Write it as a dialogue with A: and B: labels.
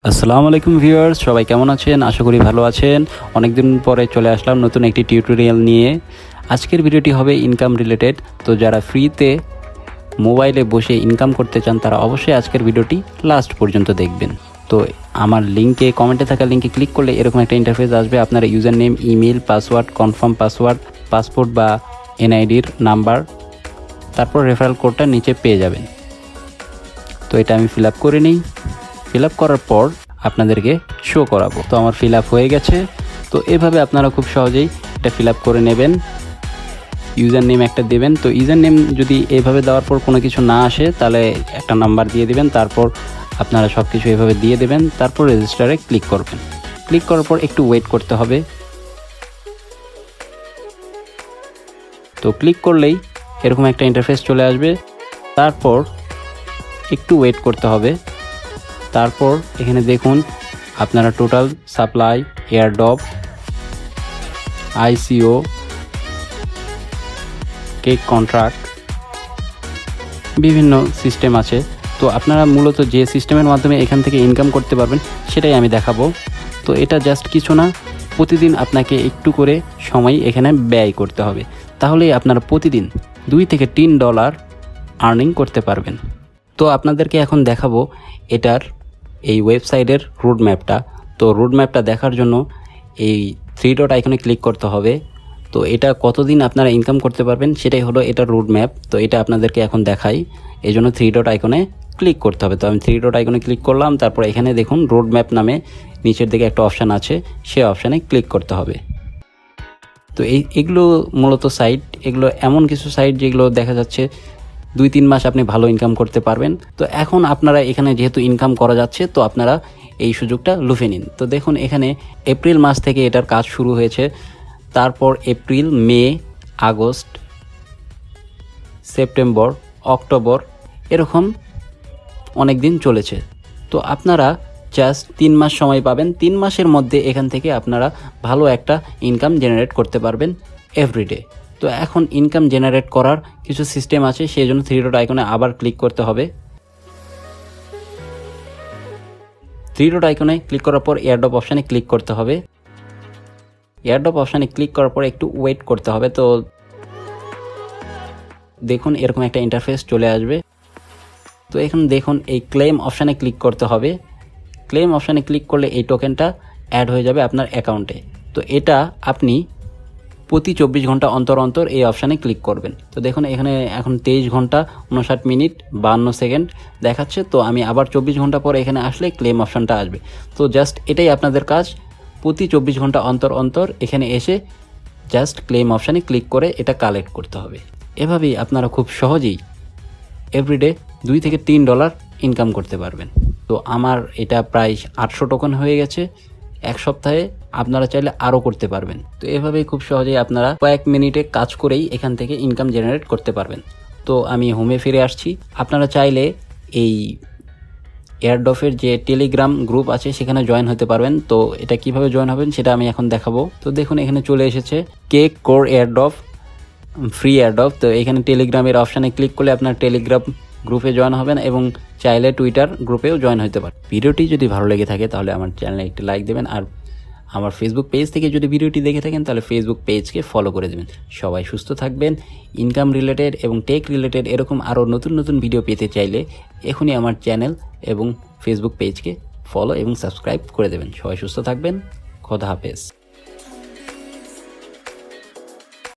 A: আসসালামু আলাইকুম ভিউয়ার্স, সবাই কেমন আছেন? আশা করি ভালো আছেন। অনেকদিন পরে চলে আসলাম নতুন একটি টিউটোরিয়াল নিয়ে। আজকের ভিডিওটি হবে ইনকাম রিলেটেড। তো যারা ফ্রিতে মোবাইলে বসে ইনকাম করতে চান তারা অবশ্যই আজকের ভিডিওটি লাস্ট পর্যন্ত দেখবেন। তো আমার কমেন্টে থাকা লিঙ্কে ক্লিক করলে এরকম একটা ইন্টারফেস আসবে। আপনারা user name, email, password, confirm password, passport বা এনআইডির নাম্বার, তারপর রেফারেল কোডটা নিচে পেয়ে যাবেন। তো এটা আমি ফিল আপ করে নিই। ফিল আপ করার পর আপনাদেরকে শো করাবো। তো আমার ফিল আপ হয়ে গেছে। তো এভাবে আপনারা খুব সহজেই এটা ফিল আপ করে নেবেন। ইউজার নেম একটা দেবেন। তো ইউজার নেম যদি এভাবে দেওয়ার পর কোনো কিছু না আসে তাহলে একটা নাম্বার দিয়ে দিবেন। তারপর আপনারা সব কিছু এভাবে দিয়ে দেবেন। তারপর রেজিস্টারে ক্লিক করবেন। ক্লিক করার পর একটু ওয়েট করতে হবে। তো ক্লিক করলেই এরকম একটা ইন্টারফেস চলে আসবে। তারপর একটু ওয়েট করতে হবে। তারপর এখানে দেখুন আপনারা total supply, airdrop, আইসিও, cake contract, বিভিন্ন সিস্টেম আছে। তো আপনারা মূলত যে সিস্টেমের মাধ্যমে এখান থেকে ইনকাম করতে পারবেন সেটাই আমি দেখাবো। তো এটা জাস্ট কিছু না, প্রতিদিন আপনাকে একটু করে সময় এখানে ব্যয় করতে হবে। তাহলেই আপনারা প্রতিদিন $2 থেকে $3 আর্নিং করতে পারবেন। তো আপনাদেরকে এখন দেখাবো এটার এই ওয়েবসাইটের রুট ম্যাপটা। তো রুট ম্যাপটা দেখার জন্য এই 3 ডট আইকনে ক্লিক করতে হবে। তো এটা কতদিন আপনারা ইনকাম করতে পারবেন সেটাই হলো এটার রুট ম্যাপ। তো এটা আপনাদেরকে এখন দেখাই, এই জন্য 3 ডট আইকনে ক্লিক করতে হবে। তো আমি 3 ডট আইকনে ক্লিক করলাম। তারপর এখানে দেখুন রুট ম্যাপ নামে নিচের দিকে একটা অপশান আছে, সেই অপশানে ক্লিক করতে হবে। তো এগুলো মূলত সাইট, এগুলো এমন কিছু সাইট যেগুলো দেখা যাচ্ছে 2-3 মাস আপনি ভালো ইনকাম করতে পারবেন। তো এখন আপনারা এখানে যেহেতু ইনকাম করা যাচ্ছে তো আপনারা এই সুযোগটা লুফে নিন। তো দেখুন এখানে এপ্রিল মাস থেকে এটার কাজ শুরু হয়েছে। তারপর এপ্রিল, মে, আগস্ট, সেপ্টেম্বর, অক্টোবর, এরকম অনেক দিন চলেছে। তো আপনারা জাস্ট 3 মাস সময় পাবেন। 3 মাসের মধ্যে এখান থেকে আপনারা ভালো একটা ইনকাম জেনারেট করতে পারবেন এভরিডে। তো এখন ইনকাম জেনারেট করার কিছু সিস্টেম আছে, সেই জন্য 3 ডট আইকনে আবার ক্লিক করতে হবে। 3 ডট আইকনে ক্লিক করার পর এয়ারড্রপ অপশানে ক্লিক করতে হবে। এয়ারড্রপ অপশানে ক্লিক করার পর একটু ওয়েট করতে হবে। তো দেখুন এরকম একটা ইন্টারফেস চলে আসবে। তো এখন দেখুন এই ক্লেম অপশানে ক্লিক করতে হবে। ক্লেম অপশানে ক্লিক করলে এই টোকেনটা অ্যাড হয়ে যাবে আপনার অ্যাকাউন্টে। তো এটা আপনি প্রতি 24 ঘন্টা অন্তর অন্তর এই অপশানে ক্লিক করবেন। তো দেখুন এখানে এখন 23 ঘন্টা 59 মিনিট 52 সেকেন্ড দেখাচ্ছে। তো আমি আবার 24 ঘন্টা পরে এখানে আসলে ক্লেম অপশানটা আসবে। তো জাস্ট এটাই আপনাদের কাজ, প্রতি 24 ঘন্টা অন্তর অন্তর এখানে এসে জাস্ট ক্লেম অপশানে ক্লিক করে এটা কালেক্ট করতে হবে। এভাবেই আপনারা খুব সহজেই এভরিডে $2 থেকে $3 ইনকাম করতে পারবেন। তো আমার এটা প্রায় 800 টোকেন হয়ে গেছে এক সপ্তাহে। আপনারা চাইলে আরও করতে পারবেন। তো এভাবেই খুব সহজেই আপনারা কয়েক মিনিটে কাজ করেই এখান থেকে ইনকাম জেনারেট করতে পারবেন। তো আমি হোমে ফিরে আসছি। আপনারা চাইলে এই এয়ারড্রপের যে টেলিগ্রাম গ্রুপ আছে সেখানে জয়েন হতে পারবেন। তো এটা কিভাবে জয়েন হবেন সেটা আমি এখন দেখাবো। তো দেখুন এখানে চলে এসেছে cake core airdrop, free airdrop. তো এখানে টেলিগ্রামের অপশানে ক্লিক করলে আপনার টেলিগ্রাম গ্রুপে জয়েন হবেন এবং চাইলে টুইটার গ্রুপেও জয়েন হতে পারেন। ভিডিওটি যদি ভালো লেগে থাকে তাহলে আমার চ্যানেলে একটি লাইক দেবেন। আর আমার ফেসবুক পেজ থেকে যদি ভিডিওটি দেখে থাকেন তাহলে ফেসবুক পেজকে ফলো করে দেবেন। সবাই সুস্থ থাকবেন। ইনকাম রিলেটেড এবং টেক রিলেটেড এরকম আরও নতুন নতুন ভিডিও পেতে চাইলে এখনই আমার চ্যানেল এবং ফেসবুক পেজকে ফলো এবং সাবস্ক্রাইব করে দেবেন। সবাই সুস্থ থাকবেন। খোদা হাফেজ।